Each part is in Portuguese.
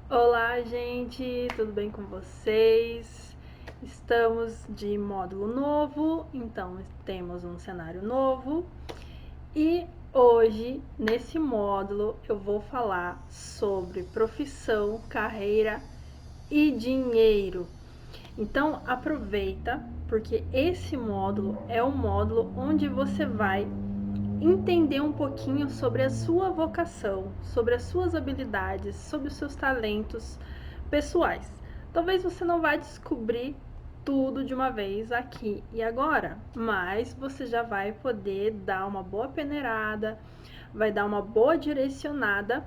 Olá, gente, tudo bem com vocês? Estamos de módulo novo, então temos um cenário novo e hoje, nesse módulo, eu vou falar sobre profissão, carreira e dinheiro. Então aproveita, porque esse módulo é o módulo onde você vai entender um pouquinho sobre a sua vocação, sobre as suas habilidades, sobre os seus talentos pessoais. Talvez você não vá descobrir tudo de uma vez aqui e agora, mas você já vai poder dar uma boa peneirada, vai dar uma boa direcionada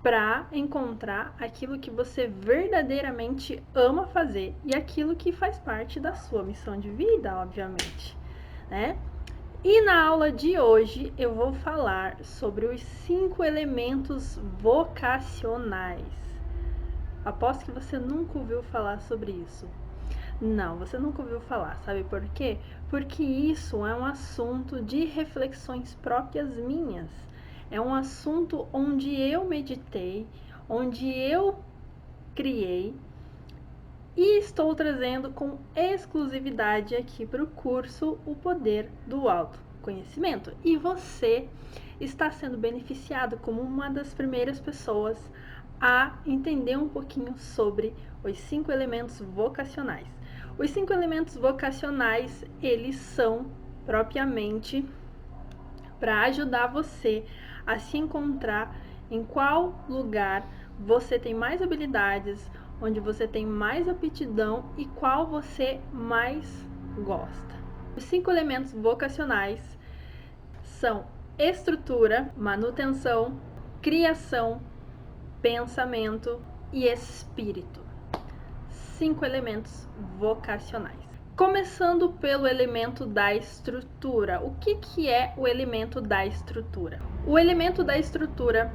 para encontrar aquilo que você verdadeiramente ama fazer e aquilo que faz parte da sua missão de vida, obviamente, né? E na aula de hoje eu vou falar sobre os 5 elementos vocacionais. Aposto que você nunca ouviu falar sobre isso. Não, você nunca ouviu falar, sabe por quê? Porque isso é um assunto de reflexões próprias minhas. É um assunto onde eu meditei, onde eu criei e estou trazendo com exclusividade aqui para o curso O Poder do Autoconhecimento. E você está sendo beneficiado como uma das primeiras pessoas a entender um pouquinho sobre os 5 elementos vocacionais. Os 5 elementos vocacionais, eles são propriamente para ajudar você a se encontrar em qual lugar você tem mais habilidades, onde você tem mais aptidão e qual você mais gosta. Os 5 elementos vocacionais são estrutura, manutenção, criação, pensamento e espírito. 5 elementos vocacionais. Começando pelo elemento da estrutura. O que é o elemento da estrutura? O elemento da estrutura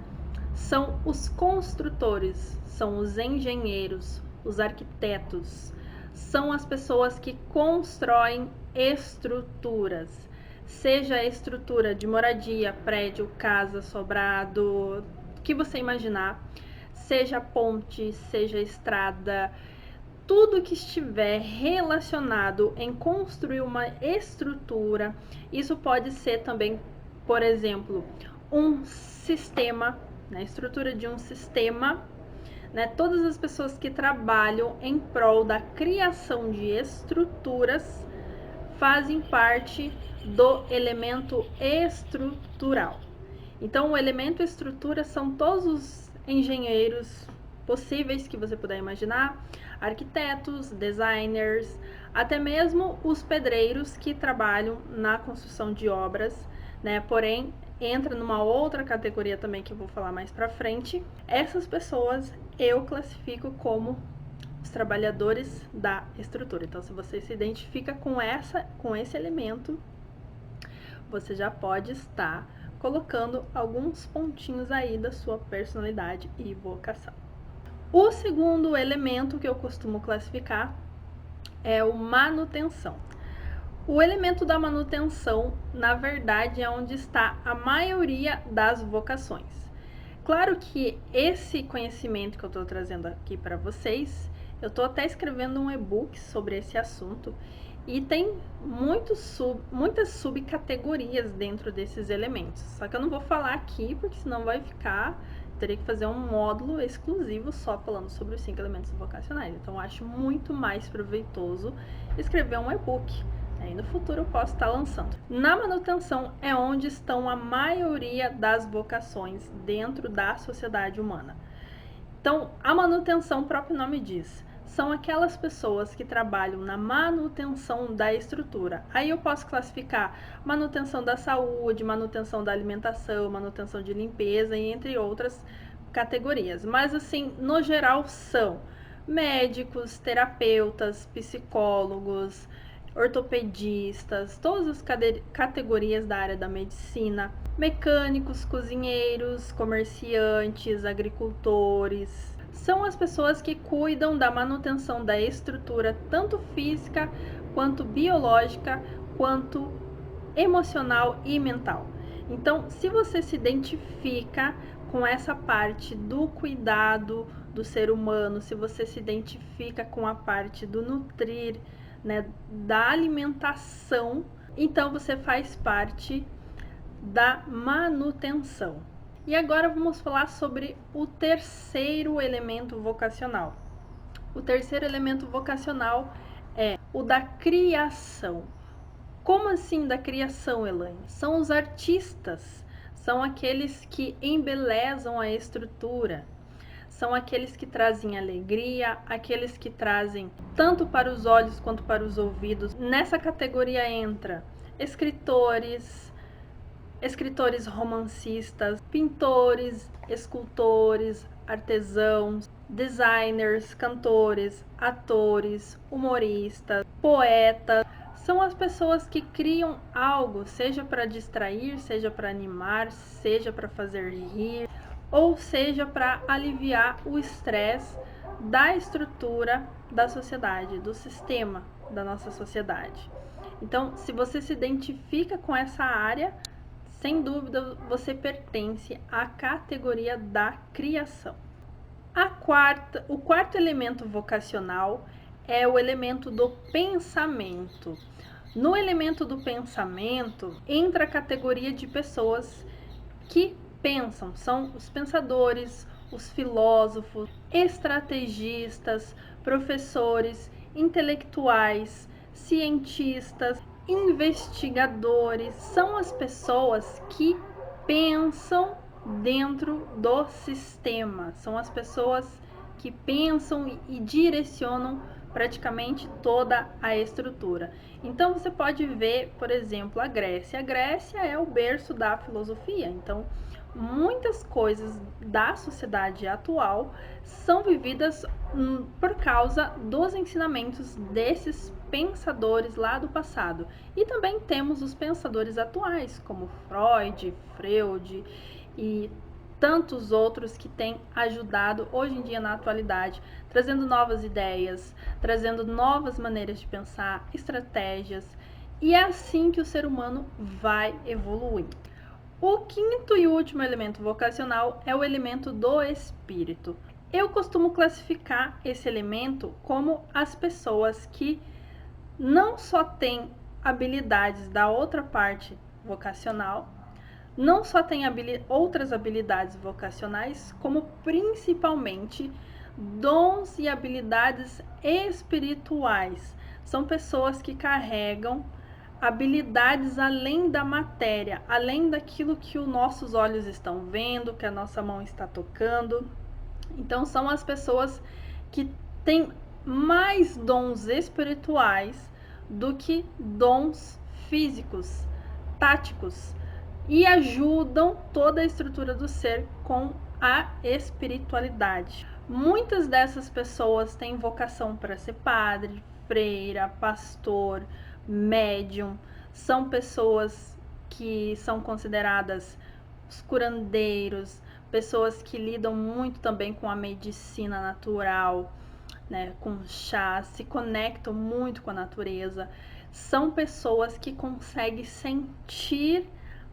são os construtores, são os engenheiros, os arquitetos, são as pessoas que constroem estruturas, seja a estrutura de moradia, prédio, casa, sobrado, o que você imaginar, seja ponte, seja estrada, tudo que estiver relacionado em construir uma estrutura, isso pode ser também, por exemplo, um sistema, né, estrutura de um sistema, né, todas as pessoas que trabalham em prol da criação de estruturas fazem parte do elemento estrutural. Então, o elemento estrutura são todos os engenheiros possíveis que você puder imaginar, arquitetos, designers, até mesmo os pedreiros que trabalham na construção de obras, né? Porém, entra numa outra categoria também que eu vou falar mais pra frente. Essas pessoas eu classifico como os trabalhadores da estrutura. Então, se você se identifica com esse elemento, você já pode estar colocando alguns pontinhos aí da sua personalidade e vocação. O segundo elemento que eu costumo classificar é o manutenção. O elemento da manutenção, na verdade, é onde está a maioria das vocações. Claro que esse conhecimento que eu estou trazendo aqui para vocês, eu estou até escrevendo um e-book sobre esse assunto e tem muitas subcategorias dentro desses elementos. Só que eu não vou falar aqui, porque senão vai ficar... Teria que fazer um módulo exclusivo só falando sobre os 5 elementos vocacionais. Então, eu acho muito mais proveitoso escrever um e-book. Aí no futuro eu posso estar lançando. Na manutenção é onde estão a maioria das vocações dentro da sociedade humana. Então, a manutenção, o próprio nome diz, são aquelas pessoas que trabalham na manutenção da estrutura. Aí eu posso classificar manutenção da saúde, manutenção da alimentação, manutenção de limpeza e entre outras categorias. Mas assim, no geral são médicos, terapeutas, psicólogos, ortopedistas, todas as categorias da área da medicina, mecânicos, cozinheiros, comerciantes, agricultores. São as pessoas que cuidam da manutenção da estrutura, tanto física, quanto biológica, quanto emocional e mental. Então, se você se identifica com essa parte do cuidado do ser humano, se você se identifica com a parte do nutrir, né, da alimentação, então você faz parte da manutenção. E agora vamos falar sobre o terceiro elemento vocacional. O terceiro elemento vocacional é o da criação. Como assim da criação, Elaine? São os artistas, são aqueles que embelezam a estrutura, são aqueles que trazem alegria, aqueles que trazem tanto para os olhos quanto para os ouvidos. Nessa categoria entra escritores romancistas, pintores, escultores, artesãos, designers, cantores, atores, humoristas, poetas. São as pessoas que criam algo, seja para distrair, seja para animar, seja para fazer rir, ou seja para aliviar o estresse da estrutura da sociedade, do sistema da nossa sociedade. Então, se você se identifica com essa área, sem dúvida você pertence à categoria da criação. O quarto elemento vocacional é o elemento do pensamento. No elemento do pensamento entra a categoria de pessoas que pensam, são os pensadores, os filósofos, estrategistas, professores, intelectuais, cientistas, investigadores, são as pessoas que pensam dentro do sistema, são as pessoas que pensam e direcionam praticamente toda a estrutura. Então você pode ver, por exemplo, a Grécia. A Grécia é o berço da filosofia, então muitas coisas da sociedade atual são vividas por causa dos ensinamentos desses pensadores lá do passado. E também temos os pensadores atuais, como Freud e tantos outros que têm ajudado hoje em dia na atualidade, trazendo novas ideias, trazendo novas maneiras de pensar, estratégias, e é assim que o ser humano vai evoluindo. O quinto e último elemento vocacional é o elemento do espírito. Eu costumo classificar esse elemento como as pessoas que não só têm habilidades da outra parte vocacional, não só têm outras habilidades vocacionais, como principalmente dons e habilidades espirituais. São pessoas que carregam habilidades além da matéria, além daquilo que os nossos olhos estão vendo, que a nossa mão está tocando. Então são as pessoas que têm mais dons espirituais do que dons físicos, táticos, e ajudam toda a estrutura do ser com a espiritualidade. Muitas dessas pessoas têm vocação para ser padre, freira, pastor, médium, são pessoas que são consideradas os curandeiros, pessoas que lidam muito também com a medicina natural, né, com chá, se conectam muito com a natureza. São pessoas que conseguem sentir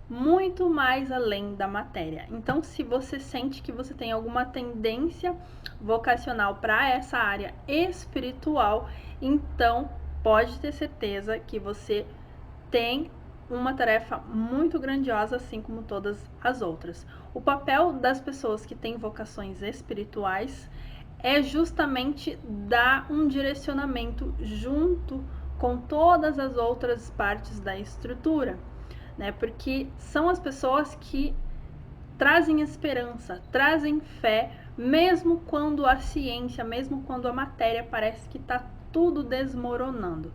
muito mais além da matéria. Então, se você sente que você tem alguma tendência vocacional para essa área espiritual, então pode ter certeza que você tem uma tarefa muito grandiosa, assim como todas as outras. O papel das pessoas que têm vocações espirituais é justamente dar um direcionamento junto com todas as outras partes da estrutura, né? Porque são as pessoas que trazem esperança, trazem fé, mesmo quando a ciência, mesmo quando a matéria parece que está tudo desmoronando.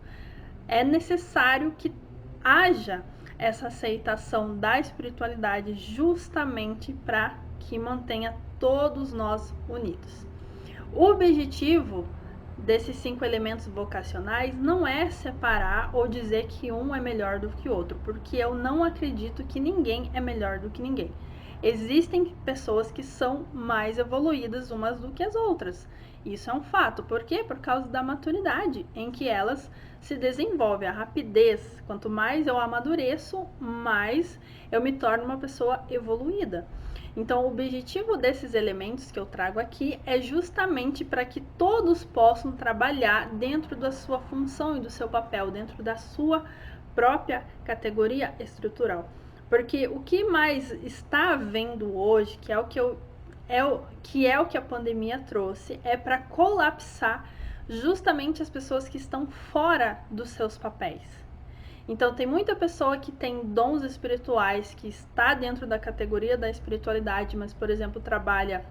É necessário que haja essa aceitação da espiritualidade justamente para que mantenha todos nós unidos. O objetivo desses 5 elementos vocacionais não é separar ou dizer que um é melhor do que o outro, porque eu não acredito que ninguém é melhor do que ninguém. Existem pessoas que são mais evoluídas umas do que as outras. Isso é um fato. Por quê? Por causa da maturidade em que elas se desenvolvem, a rapidez. Quanto mais eu amadureço, mais eu me torno uma pessoa evoluída. Então, o objetivo desses elementos que eu trago aqui é justamente para que todos possam trabalhar dentro da sua função e do seu papel, dentro da sua própria categoria estrutural. Porque o que mais está havendo hoje, que é o que a pandemia trouxe, é para colapsar justamente as pessoas que estão fora dos seus papéis. Então, tem muita pessoa que tem dons espirituais, que está dentro da categoria da espiritualidade, mas, por exemplo, trabalha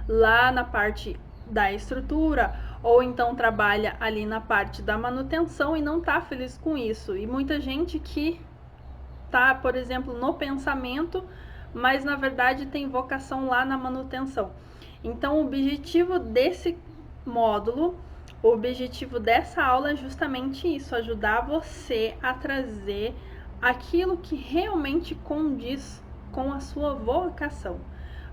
lá na parte da estrutura, ou então trabalha ali na parte da manutenção e não está feliz com isso. E muita gente que está, por exemplo, no pensamento, mas na verdade tem vocação lá na manutenção. Então, o objetivo desse módulo, o objetivo dessa aula é justamente isso, ajudar você a trazer aquilo que realmente condiz com a sua vocação.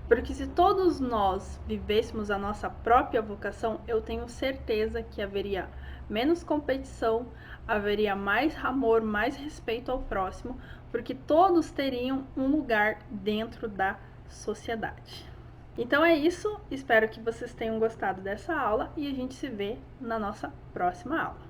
Porque se todos nós vivêssemos a nossa própria vocação, eu tenho certeza que haveria menos competição, haveria mais amor, mais respeito ao próximo, porque todos teriam um lugar dentro da sociedade. Então é isso, espero que vocês tenham gostado dessa aula e a gente se vê na nossa próxima aula.